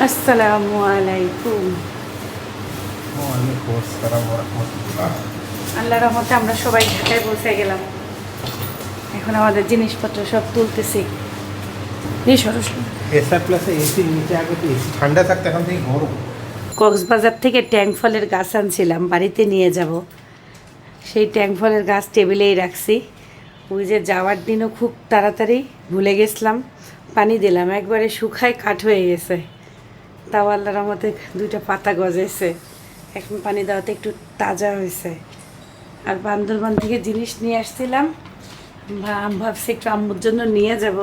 আসসালামু আলাইকুম। ওয়ালাইকুম আসসালাম ওয়া রাহমাতুল্লাহ। আল্লাহর রহমতে আমরা সবাই ঢাকায় পৌঁছে গেলাম। এখন আমাদের জিনিসপত্র সব তুলতেছি। এসআর প্লাসে এসির নিচে আগে তো এসি ঠান্ডা থাকতে, এখন থেকে গরম। কক্সবাজার থেকে ট্যাং ফলের গাছ আনছিলাম, বাড়িতে নিয়ে যাব। সেই ট্যাং ফলের গাছ টেবিলেই রাখছি। ওই যে যাওয়ার দিনও খুব তাড়াতাড়ি ভুলে গেছিলাম, পানি দিলাম, একবারে শুকায় কাঠ হয়ে গেছে। তাও আল্লাহর রহমতে দুইটা পাতা গজাইছে, এখন পানি দেওয়াতে একটু তাজা হয়েছে। আর বান্দরবান থেকে জিনিস নিয়ে আসছিলাম, ভাবছি একটু আম্মুর জন্য নিয়ে যাব,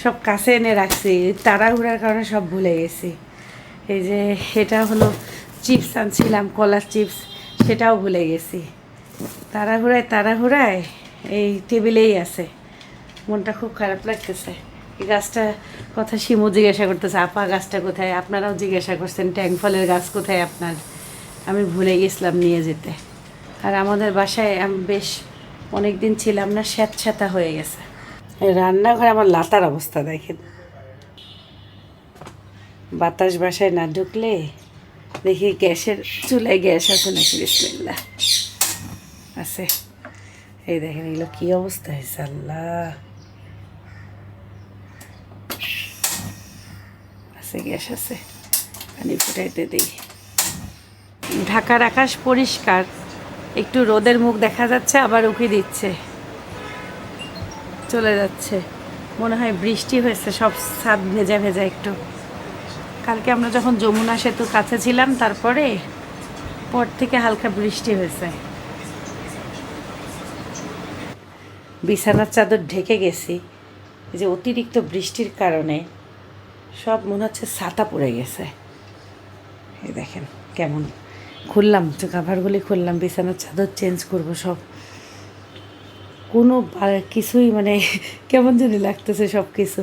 সব কাছে এনে রাখছি। তাড়াহুড়ার কারণে সব ভুলে গেছি। এই যে এটা হলো চিপস আনছিলাম, কলার চিপস, সেটাও ভুলে গেছি। তাড়াহুড়ায় এই টেবিলেই আছে। মনটা খুব খারাপ লাগতেছে। এই গাছটা কথা শিমু জিজ্ঞাসা করতেছে, আপা গাছটা কোথায়? আপনারাও জিজ্ঞাসা করছেন ট্যাং ফলের গাছ কোথায় আপনার। আমি ভুলে গেছিলাম নিয়ে যেতে। আর আমাদের বাসায় আমি বেশ অনেক দিন ছিলাম না, স্যাঁতস্যাঁতা হয়ে গেছে। এই রান্নাঘরে আমার লাতার অবস্থা দেখেন। বাতাস বাসায় না ঢুকলে দেখি গ্যাসের চুলায় গ্যাস আছে নাকি। বিসমিল্লাহ, আছে। এই দেখেন এগুলো কী অবস্থা হয়েছে, আল্লাহ। আছে, গ্যাস আছে, পানি ফুটাইতে দিই। ঢাকার আকাশ পরিষ্কার, একটু রোদের মুখ দেখা যাচ্ছে, আবার উকি দিচ্ছে, চলে যাচ্ছে। মনে হয় বৃষ্টি হয়েছে, সব ছাদ ভেজা ভেজা একটু। কালকে আমরা যখন যমুনা সেতুর কাছে ছিলাম, তারপরে পর থেকে হালকা বৃষ্টি হয়েছে। বিছানার চাদর ঢেকে গেছি, এই যে অতিরিক্ত বৃষ্টির কারণে সব মনে হচ্ছে ছাতা পড়ে গেছে। এই দেখেন কেমন। খুললাম তো, কাভারগুলি খুললাম, বিছানার চাদর চেঞ্জ করব সব। কোনো কিছুই মানে কেমন জানি লাগতেছে সব কিছু।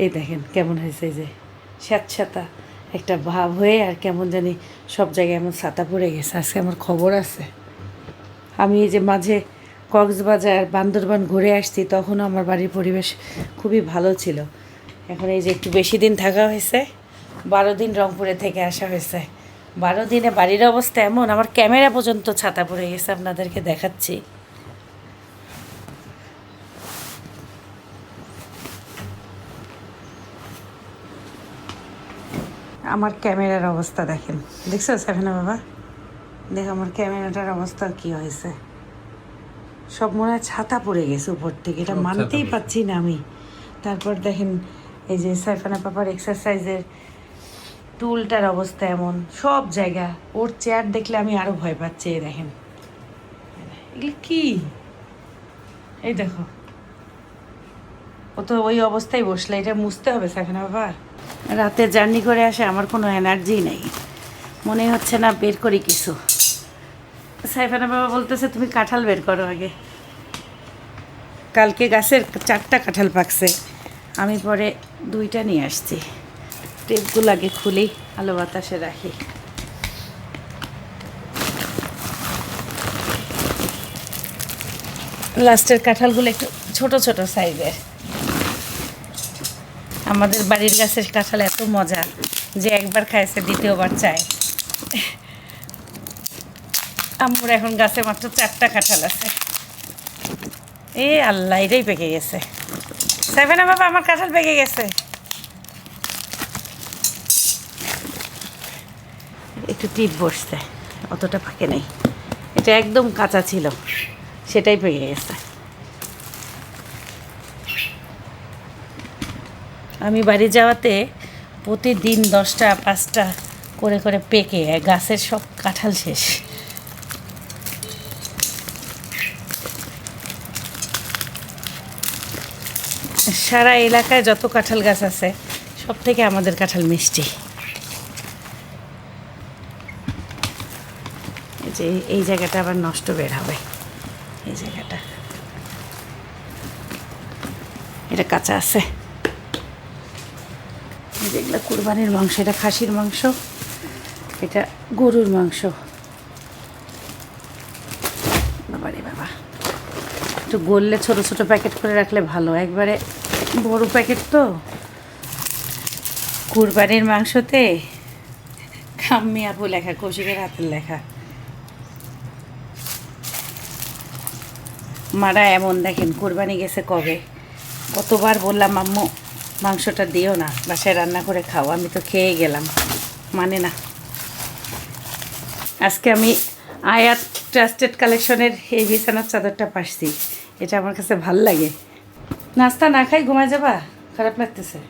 এই দেখেন কেমন হয়েছে, এই যে স্যাঁতস্যাঁতা একটা ভাব হয়ে, আর কেমন জানি সব জায়গায় এমন ছাতা পড়ে গেছে। আজকে আমার খবর আছে। আমি এই যে মাঝে কক্সবাজার বান্দরবান ঘুরে আসছি, তখনও আমার বাড়ির পরিবেশ খুবই ভালো ছিল। এখন এই যে একটু বেশি দিন থাকা হয়েছে, 12 দিন রংপুরে থেকে আসা হয়েছে। 12 দিনে বাড়ির অবস্থা এমন, আমার ক্যামেরা পর্যন্ত ছাতা পড়ে গেছে, আপনাদেরকে দেখাচ্ছি। আমার ক্যামেরার অবস্থা দেখেন, দেখছো সাফিনা বাবা? দেখ আমার ক্যামেরাটার অবস্থা কি হয়েছে। সব মনে হয় ছাতা পড়ে গেছে উপর থেকে, এটা মানতেই পারছি না আমি। তারপর দেখেন এই যে সাইফানা পাপার এক্সারসাইজের টুলটার অবস্থা এমন, সব জায়গা। ওর চেয়ার দেখলে আমি আরও ভয় পাচ্ছি। এই দেখেন এগুলো কি, এই দেখো, ও তো ওই অবস্থায় বসলে, এটা মুছতে হবে সাইফানা বাবা। রাতে জার্নি করে আসে, আমার কোনো এনার্জি নেই, মনে হচ্ছে না বের করি কিছু। সাইফানা বাবা বলতেছে তুমি কাঁঠাল বের করো আগে। কালকে গাছের 4টা কাঁঠাল পাকছে, আমি পরে 2টা নিয়ে আসছি। টেপগুলো আগে খুলি, আলো বাতাসে রাখি। লাস্টের কাঁঠালগুলো একটু ছোট ছোট সাইজের। আমাদের বাড়ির গাছের কাঁঠাল এত মজা যে একবার খাইছে দ্বিতীয়বার চায়। আম্মুর এখন গাছে মাত্র 4টা কাঁঠাল আছে। এ আল্লাহ, এটাই পেকে গেছে। সাইফানা বাবা আমার কাঁঠাল পেকে গেছে। একটু টিপ বসছে, অতটা পাকে নেই। এটা একদম কাঁচা ছিল, সেটাই পেকে গেছে। আমি বাড়ি যাওয়াতে প্রতিদিন 10টা 5টা করে করে পেকে গাছের সব কাঁঠাল শেষ। সারা এলাকায় যত কাঁঠাল গাছ আছে, সব থেকে আমাদের কাঁঠাল মিষ্টি। এই যে এই জায়গাটা আবার নষ্ট বের হবে, এই জায়গাটা, এটা কাঁচা আছে। যেগুলো কুরবানির মাংস, এটা খাসির মাংস, এটা গরুর মাংস। বাবা রে বাবা, একটু গললে ছোটো ছোটো প্যাকেট করে রাখলে ভালো, একবারে বড় প্যাকেট তো কুরবানির মাংসতে খাম্মি আপু লেখা, কৌশিকের হাতের লেখা। মারা এমন দেখেন, কুরবানি গেছে কবে, কতবার বললাম আম্মু মাংসটা দিও না, বাসায় রান্না করে খাও, আমি তো খেয়ে গেলাম, মানে না। আজকে আমি আয়াত ট্রাস্টেড কালেকশনের এই বিছানার চাদরটা পাচ্ছি, এটা আমার কাছে ভাল লাগে। নাস্তা না খাই ঘুমায় যাবা? খারাপ লাগতেছে?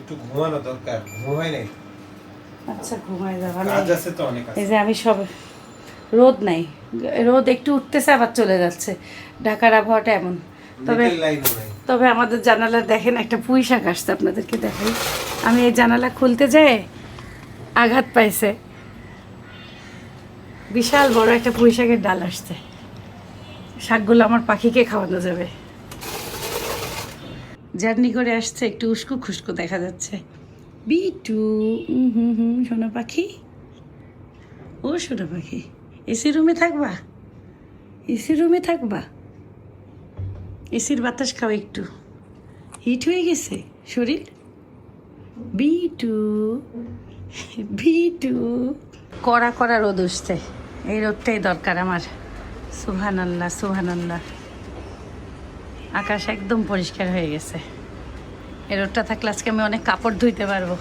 একটু ঘুমানো দরকার, ঘুমাই নাই। আচ্ছা ঘুমায় যাবা। কাজ আছে তো অনেক আছে। এই যে আমি সব, রোদ নাই, রোদ একটু উঠতেছে আবার চলে যাচ্ছে, ঢাকার আবহাওয়াটা এমন। তবে তবে আমাদের জানালা দেখেন একটা পুঁই শাক আসছে, আপনাদেরকে দেখাই। আমি এই জানালা খুলতে যাই আঘাত পাইছে, বিশাল বড় একটা পুঁই শাকের ডাল আসছে। শাকগুলো আমার পাখিকে খাওয়ানো যাবে। জার্নি করে আসছে, একটু উস্কো খুস্কো দেখা যাচ্ছে। বিটু, সোনা পাখি, ও সোনা পাখি, এসি রুমে থাকবা? এসি রুমে থাকবা? এসির বাতাস খাও, একটু হিট হয়ে গেছে শরীর। বিটু, বিটু। কড়া কড়া রোদ উঠছে, এই রোদটাই দরকার আমার। সুবহানাল্লাহ, সুবহানাল্লাহ। আকাশ একদম পরিষ্কার হয়ে গেছে, এই রোদটা থাকলে আজকে আমি অনেক কাপড় ধুইতে পারবো।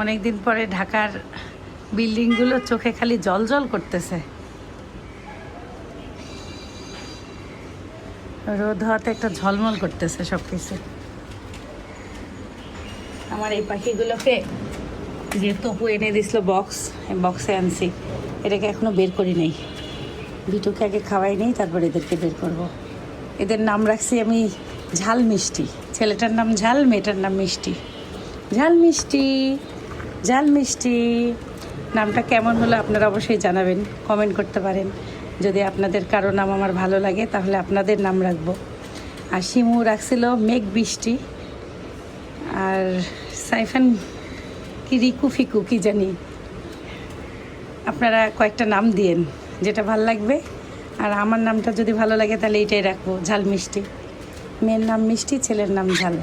অনেকদিন পরে ঢাকার বিল্ডিংগুলো চোখে খালি জল জল করতেছে, রোদ হওয়াতে একটা ঝলমল করতেছে সব কিছু। আমার এই পাখিগুলোকে যে তপু এনে দিছিল বক্স, বক্সে আনছি, এটাকে এখনো বের করি নাই। বিটুকে আগে খাওয়াই নেই, তারপর এদেরকে বের করব। এদের নাম রাখছি আমি ঝাল মিষ্টি। ছেলেটার নাম ঝাল, মেয়েটার নাম মিষ্টি। ঝাল মিষ্টি, ঝাল মিষ্টি। নামটা কেমন হলো আপনারা অবশ্যই জানাবেন, কমেন্ট করতে পারেন। যদি আপনাদের কারো নাম আমার ভালো লাগে তাহলে আপনাদের নাম রাখবো। আর শিমু রাখছিল মেঘ বৃষ্টি, আর সাইফান কি রিকু ফিকু কি জানি। আপনারা কয়েকটা নাম দিয়েন, যেটা ভালো লাগবে। আর আমার নামটা যদি ভালো লাগে তাহলে এইটাই রাখবো, ঝাল মিষ্টি। মেয়ের নাম মিষ্টি, ছেলের নাম ঝাল।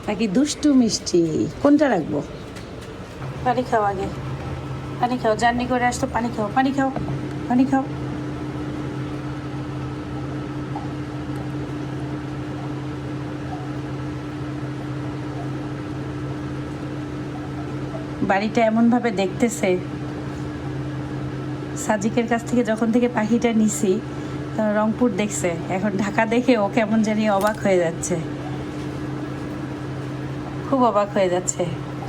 নাকি দুষ্টু মিষ্টি, কোনটা রাখবো? পানি খাও আগে, পানি খাও, জার্নি করে আসতো, পানি খাও, পানি খাও, পানি খাও। বাড়িটা এমনভাবে দেখতেছে, সাজিকের কাছ থেকে যখন থেকে পাখিটা নিছি রংপুর দেখছে, এখন ঢাকা দেখে ও কেমন জানি অবাক হয়ে যাচ্ছে, খুব অবাক হয়ে যাচ্ছে,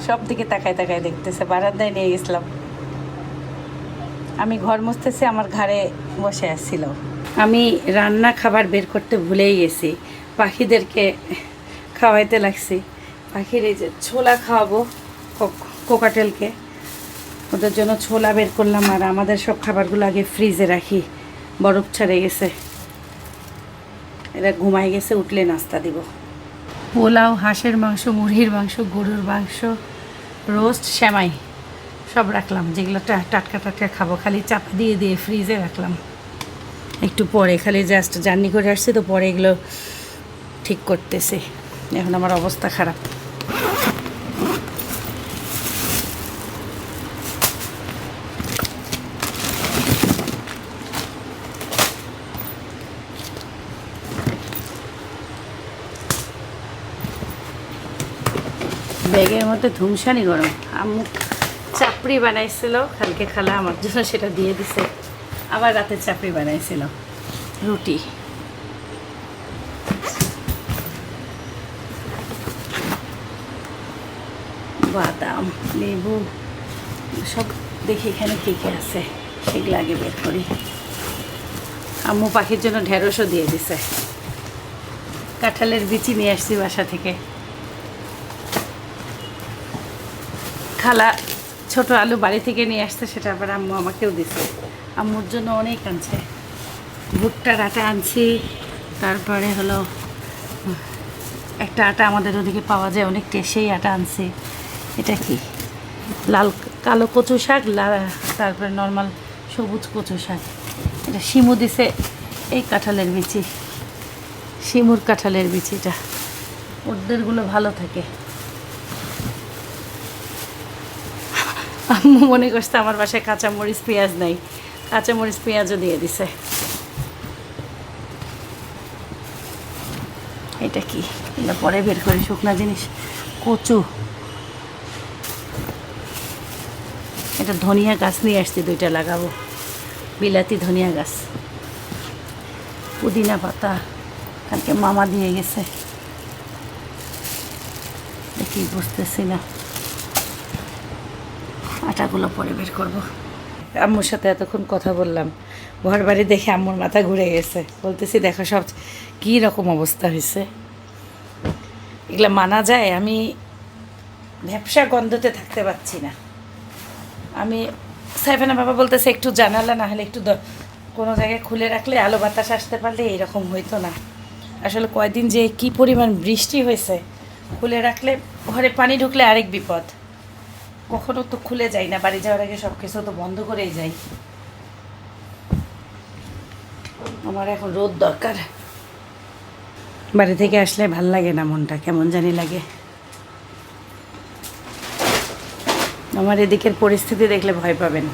সব দিকে তাকায় তাকায় দেখতেছে। বারান্দায় নিয়ে গেছিলাম, আমি ঘর মুছতেছি, আমার ঘাড়ে বসে আসছিল। আমি রান্না খাবার বের করতে ভুলেই গেছি, পাখিদেরকে খাওয়াইতে লাগছি। পাখির এই যে ছোলা খাওয়াবো কোকাটেলকে, ওদের জন্য ছোলা বের করলাম। আর আমাদের সব খাবারগুলো আগে ফ্রিজে রাখি, বরফ ছাড়ে গেছে। এরা ঘুমাই গেছে, উঠলে নাস্তা দিব। পোলাও, হাঁসের মাংস, মুরগির মাংস, গরুর মাংস, রোস্ট, সেমাই সব রাখলাম, যেগুলো টাটকা টাটকা খাবো। খালি চাপা দিয়ে দিয়ে ফ্রিজে রাখলাম, একটু পরে খালি জাস্ট জার্নি করে আসছি তো, পরে এগুলো ঠিক করতেছে। এখন আমার অবস্থা খারাপ। ব্যাগের মধ্যে ধুমসানি গরম। আম্মু চাপড়ি বানাইছিল কালকে, খালা আমার জন্য সেটা দিয়ে দিছে। আবার রাতে চাপড়ি বানাইছিল, রুটি। বাদাম, লেবু সব দেখি এখানে কী কী আছে, সেগুলো আগে বের করি। আম্মু পাখির জন্য ঢেঁড়সও দিয়ে দিছে। কাঁঠালের বিচি নিয়ে আসছি বাসা থেকে। খালা ছোট আলু বাড়ি থেকে নিয়ে আসছে, সেটা আবার আম্মু আমাকেও দিছে। আম্মুর জন্য অনেক আনছে, ভুট্টার আটা আনছি। তারপরে হলো একটা আটা আমাদের ওদিকে পাওয়া যায় অনেক টেস্ট, সেই আটা আনছি। এটা কি লাল কালো কচু শাক, তারপরে নর্মাল সবুজ কচু শাক। এটা শিমু দিছে এই কাঁঠালের বিচি। শিমুর কাঁঠালের বিচিটা, ওদেরগুলো ভালো থাকে। আম্মু মনে করছে আমার বাসায় কাঁচামরিচ পেঁয়াজ নাই, কাঁচামরিচ পেঁয়াজও দিয়ে দিছে। এটা কি, এটা পরে বের করি, শুকনা জিনিস। কচু, এটা ধনিয়া গাছ নিয়ে আসছি, 2টা লাগাবো, বিলাতি ধনিয়া গাছ। পুদিনা পাতা কালকে মামা দিয়ে গেছে, দেখি বুঝতেছি না। আটাগুলো পরে বের করবো। আম্মুর সাথে এতক্ষণ কথা বললাম, ঘর বাড়ি দেখে আম্মুর মাথা ঘুরে গেছে। বলতেছি দেখো সব কী রকম অবস্থা হয়েছে, এগুলো মানা যায়? আমি ব্যবসা গন্ধতে থাকতে পারছি না। আমি সাইফানা বাবা বলতেছে একটু জানালা না হলে একটু কোনো জায়গায় খুলে রাখলে আলো বাতাস আসতে পারলে এরকম হইতো না। আসলে কয়দিন যে কি পরিমাণ বৃষ্টি হয়েছে, খুলে রাখলে ঘরে পানি ঢুকলে আরেক বিপদ। কখনো তো খুলে যাই না, বাড়ি যাওয়ার আগে সব কিছু তো বন্ধ করেই যাই। আমার এখন রোদ দরকার। বাড়ি থেকে আসলে ভাল লাগে না, মনটা কেমন জানি লাগে। আমার এদিকের পরিস্থিতি দেখলে ভয় পাবেন,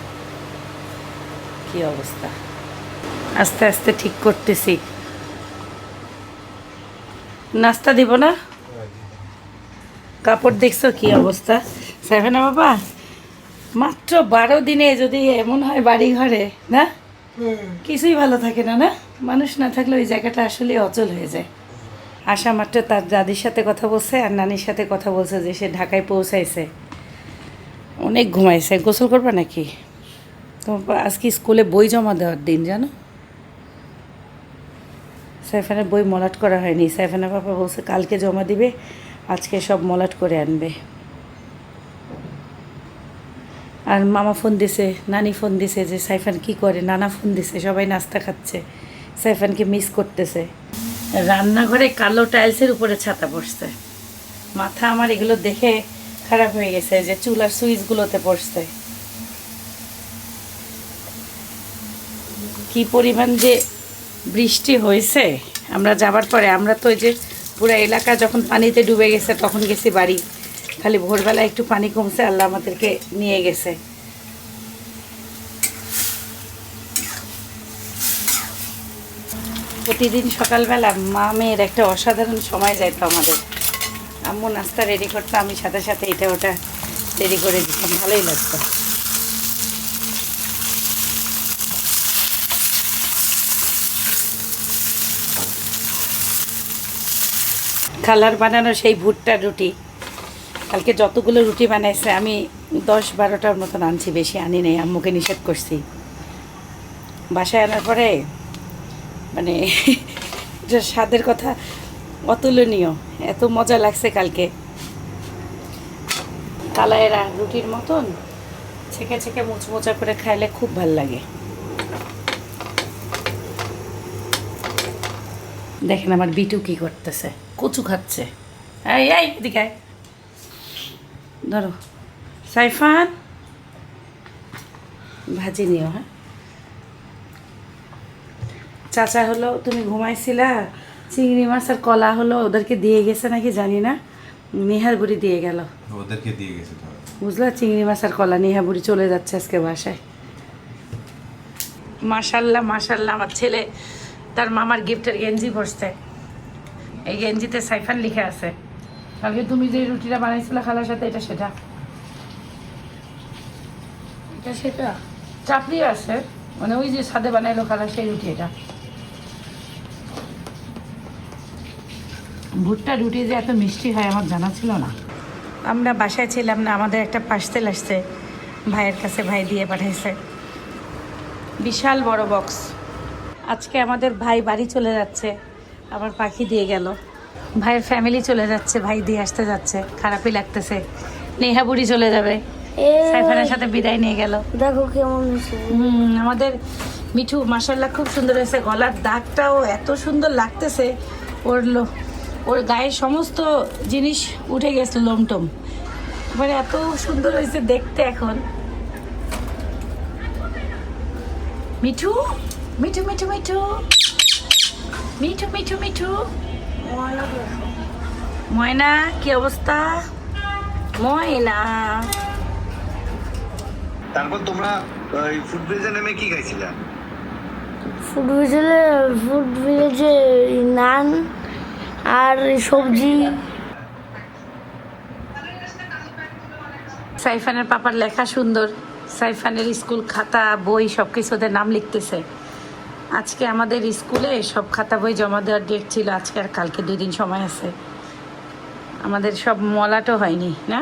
কি অবস্থা। আস্তে আস্তে ঠিক করতেছি। নাস্তা দিব না? কাপড় দেখছো কি অবস্থা সাইফানা বাবা? মাত্র 12 দিনে যদি এমন হয় বাড়ি ঘরে, না কিছুই ভালো থাকে না। না, মানুষ না থাকলে ওই জায়গাটা আসলে অচল হয়ে যায়। আসা মাত্র তার দাদির সাথে কথা বলছে আর নানির সাথে কথা বলছে যে সে ঢাকায় পৌঁছাইছে। অনেক ঘুমাইছে। গোসল করবে নাকি? তো আজকে স্কুলে বই জমা দেওয়ার দিন, জানো? সাইফানের বই মলাট করা হয়নি। সাইফানের বাবা বলছে কালকে জমা দিবে, আজকে সব মলাট করে আনবে। আর মামা ফোন দিছে, নানি ফোন দিছে যে সাইফান কি করে, নানা ফোন দিছে, সবাই নাস্তা খাচ্ছে, সাইফানকে মিস করতেছে। রান্নাঘরে কালো টাইলসের উপরে ছাতা পড়ছে। মাথা আমার এগুলো দেখে খারাপ হয়ে গেছে, যে চুলার সুইচগুলোতে পড়ছে। কি পরিমাণ যে বৃষ্টি হয়েছে আমরা যাবার পরে। আমরা তো ওই যে পুরো এলাকা যখন পানিতে ডুবে গেছে তখন গেছি বাড়ি। খালি ভোরবেলা একটু পানি কমছে, আল্লাহ আমাদেরকে নিয়ে গেছে। প্রতিদিন সকালবেলা মা মেয়ের একটা অসাধারণ সময় যাইতো আমাদের। আম্মু নাস্তা রেডি করতো, আমি সাথে সাথে এটা ওটা রেডি করে দিতাম, ভালোই লাগতো। খালার বানানো সেই ভুট্টার রুটি, কালকে যতগুলো রুটি বানাইছে আমি 10-12টার মতন আনছি, বেশি আনি নেই, আম্মুকে নিষেধ করছি। বাসায় আনার পরে মানে যে স্বাদের কথা অতুলনীয়, এত মজা লাগছে কালকে। কালাইরা রুটির মতন ছেঁকে ছেঁকে মুচমোচা করে খাইলে খুব ভাল লাগে। দেখেন আমার বিটু কি করতেছে, কচু খাচ্ছে। এই এই এদিকে আয়। ধরো সাইফান, ভাজি নিও। হ্যাঁ, চাচা হলো তুমি ঘুমাইছিলা, চিংড়ি মাছ আর কলা হলো ওদেরকে দিয়ে গেছে নাকি জানি না, নিহার বুড়ি দিয়ে গেল। ওদেরকে দিয়ে গেছে তো। বুঝলা, চিংড়ি মাছ আর কলা নিহা বুড়ি চলে যাচ্ছে আজকে বাসায়। মাশাল্লাহ মাশাল্লাহ, আমার ছেলে তার মামার গিফটের গেঞ্জি পরছে। এই গেঞ্জিতে সাইফান লিখে আছে। কালকে তুমি যে রুটিটা বানাইছিলে খালার সাথে, এটা সেটা, এটা সেটা চাপড়ি আছে, মানে ওই যে সাদে বানাইলো খালা সেই রুটি। এটা ভুট্টা রুটি যে এত মিষ্টি হয় আমার জানা ছিল না। আমরা বাসায় ছিলাম না, আমাদের একটা পার্সেল আসছে ভাইয়ের কাছে, ভাই দিয়ে পাঠাইছে বিশাল বড় বক্স। আজকে আমাদের ভাই বাড়ি চলে যাচ্ছে, আমার পাখি দিয়ে গেল। ভাইয়ের ফ্যামিলি চলে যাচ্ছে, ভাই দিয়ে আসতে যাচ্ছে, খারাপই লাগতেছে। নেহা বুড়ি চলে যাবে, সাইফানের সাথে বিদায় নিয়ে গেল। দেখো কেমন হয়েছে। আমাদের মিঠু মাশাল্লাহ খুব সুন্দর হয়েছে, গলার দাগটাও এত সুন্দর লাগতেছে। ওর গায়ের সমস্ত জিনিস উঠে গেছে, লোমটোম, মানে এত সুন্দর হয়েছে দেখতে। এখন মিঠু মিঠু মিঠু মিঠু মিঠু মিঠু মিঠু ময়না কি অবস্থা? ময়না তারপর তোমরা ওই ফুড ব্রিজে নেমে কি খাইছিলা? ফুড ভিলেজে নান আর সবজি। সাইফানের পাপার লেখা সুন্দর, সাইফানের স্কুল খাতা বই সব কিছু ওদের নাম লিখতেছে। আজকে আমাদের স্কুলে সব খাতা বই জমা দেওয়ার ডেট ছিল, আজকে আর কালকে 2 দিন সময় আছে। আমাদের সব মলাটো হয়নি না,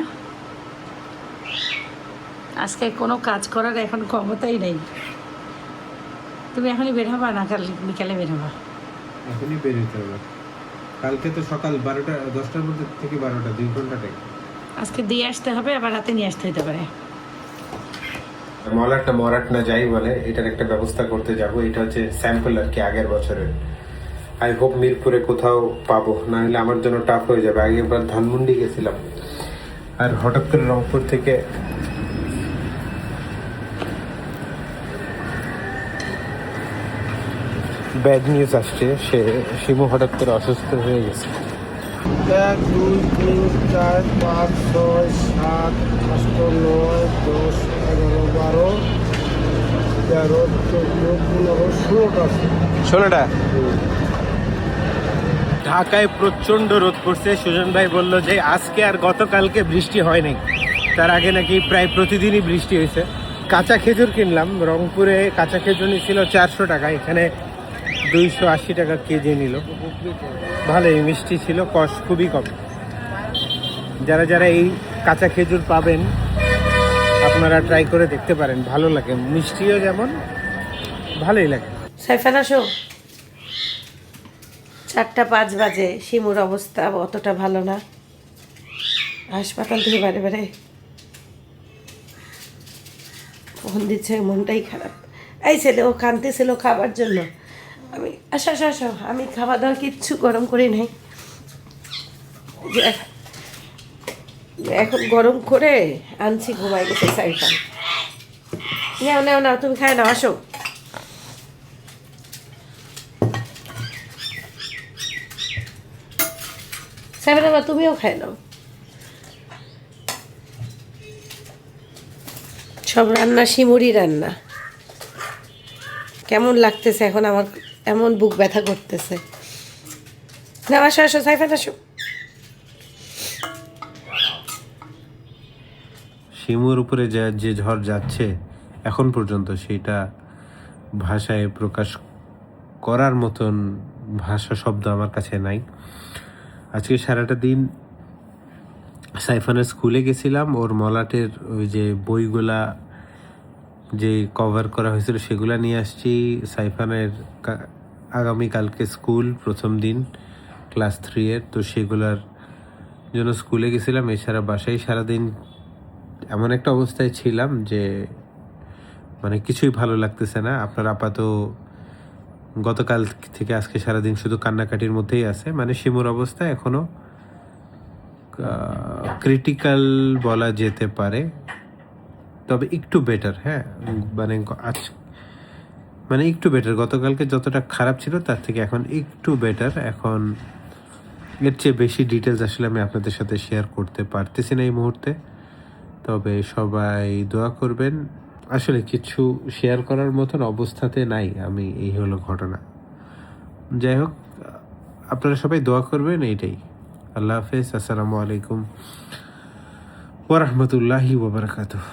আজকে কোনো কাজ করার এখন ক্ষমতাই নেই। তুমি এখনই বের হবা না কাল বিকালে বের হবা? এখনই বেরোতে হবে। কালকে তো সকাল 12টা 10টার মধ্যে থেকে 12টা 2 ঘন্টা টাইম। আজকে দিয়ে আসতে হবে, আবার রাতে নিয়ে আসতে হতে পারে। মরাট না যাই বলে, এটার একটা ব্যবস্থা করতে যাব। এটা হচ্ছে স্যাম্পল আর কি আগের বছরের। আই হোপ মিরপুরে কোথাও পাবো, না হলে আমার জন্য টাফ হয়ে যাবে। আগেরবার ধানমন্ডি গেছিলাম, আর হঠাৎ করে রংপুর থেকে ব্যাড নিউজ আসছে। শিমু হঠাৎ করে অসুস্থ হয়ে গেছে। 1 2 3 4 5 6 7 8 9 10 11 12 13 14 15 16টা। ঢাকায় প্রচন্ড রোদ পড়ছে। সুজন ভাই বলল যে আজকে আর গতকালকে বৃষ্টি হয় নাই, তার আগে নাকি প্রায় প্রতিদিনই বৃষ্টি হয়েছে। কাঁচা খেজুর কিনলাম, রংপুরে কাঁচা খেজুর ছিল 400 টাকা, এখানে 280 টাকা কেজি নিল। ভালোই মিষ্টি ছিল, কষ্ট খুবই কম। যারা যারা এই কাঁচা খেজুর পাবেন আপনারা ট্রাই করে দেখতে পারেন, ভালো লাগে, মিষ্টিও যেমন ভালোই লাগে। সাইফান আসো, 4:05 বাজে। শিমুর অবস্থা অতটা ভালো না, হাসপাতাল থেকে বারে বারে ফোন দিচ্ছে, মনটাই খারাপ। এই ছেলে ও কাঁদতেছিল খাবার জন্য। আমি আসো আসো আসো, আমি খাওয়া দাওয়া কিচ্ছু গরম করি নাই, যে এখন গরম করে আনছি, ঘুমাই গেছে সাইফান। নাও নাও নাও, তুমি খায় নাও, আসো। সাইফান আবার তুমিও খায় নাও। সব রান্না শিমুরি রান্না। কেমন লাগতেছে এখন আমার, এমন বুক ব্যথা করতেছে। না আসো আসো সাইফান আসো। শিমুর উপরে যে ঝড় যাচ্ছে এখন পর্যন্ত, সেটা ভাষায় প্রকাশ করার মতন ভাষা শব্দ আমার কাছে নাই। আজকে সারাটা দিন সাইফানের স্কুলে গেছিলাম, ওর মলাটের ওই যে বইগুলা যে কভার করা হয়েছিল সেগুলা নিয়ে আসছি। সাইফানের আগামীকালকে স্কুল, প্রথম দিন ক্লাস 3 তো সেগুলার জন্য স্কুলে গেছিলাম। এছাড়া বাসায় সারাদিন এমন একটা অবস্থায় ছিলাম যে মানে কিছুই ভালো লাগতেছে না। আপনার আপাতত গতকাল থেকে আজকে সারাদিন শুধু কান্নাকাটির মধ্যেই আছে। মানে শিমুর অবস্থা এখনো ক্রিটিক্যাল বলা যেতে পারে, তবে একটু বেটার। হ্যাঁ, মানে মানে একটু বেটার, গতকালকে যতটা খারাপ ছিল তার থেকে এখন একটু বেটার। এখন এর চেয়ে বেশি ডিটেলস আসলে আমি আপনাদের সাথে শেয়ার করতে পারতেছি না এই মুহূর্তে, তবে সবাই দোয়া করবেন। আসলে কিছু শেয়ার করার মতন অবস্থাতে নাই আমি, এই হলো ঘটনা। যাই হোক, আপনারা সবাই দোয়া করবেন, এইটাই। আল্লাহ হাফেজ, আসসালামু আলাইকুম ওয়া রাহমাতুল্লাহি ওয়া বারাকাতুহু।